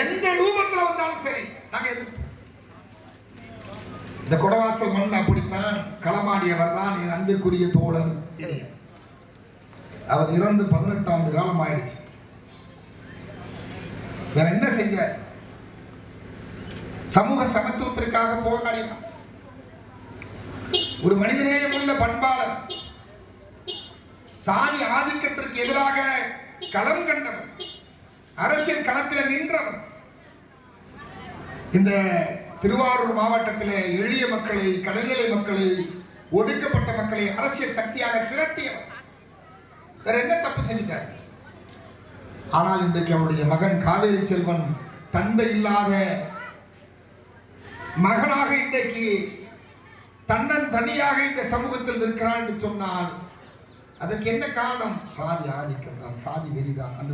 எந்த ரூபத்தில் வந்தாலும் சரி நாங்க எதிர்ப்போம். இந்த குடவாசல் மண்ணில் அப்படித்தான் களமாடியவர் தான் என் அன்பிற்குரிய தோழர் இனியன். அவர் இறந்து 18 ஆண்டு காலம் ஆயிடுச்சு. வேற என்ன செஞ்ச? சமூக சமத்துவத்திற்காக போராடினார். ஒரு மனிதநேயம் உள்ள பண்பாளர், சாதி ஆதிக்கத்திற்கு எதிராக களம் கண்டவர், அரசியல் களத்தில் நின்றவர். இந்த திருவாரூர் மாவட்டத்திலே எளிய மக்களை, கடைநிலை மக்களை, ஒடுக்கப்பட்ட மக்களை அரசியல் சக்தியாக திரட்டியவர். வேற என்ன தப்பு செஞ்சிட்டார்? ஆனால் இன்றைக்கு அவருடைய மகன் காவேரி செல்வன் தந்தை இல்லாத மகனாக இன்றைக்கு தன்னன் தனியாக இந்த சமூகத்தில் இருக்கிறான் என்று சொன்னால் அதற்கு என்ன காரணம்? சாதி ஆதிக்கம் தான், சாதி வெறிதான். அந்த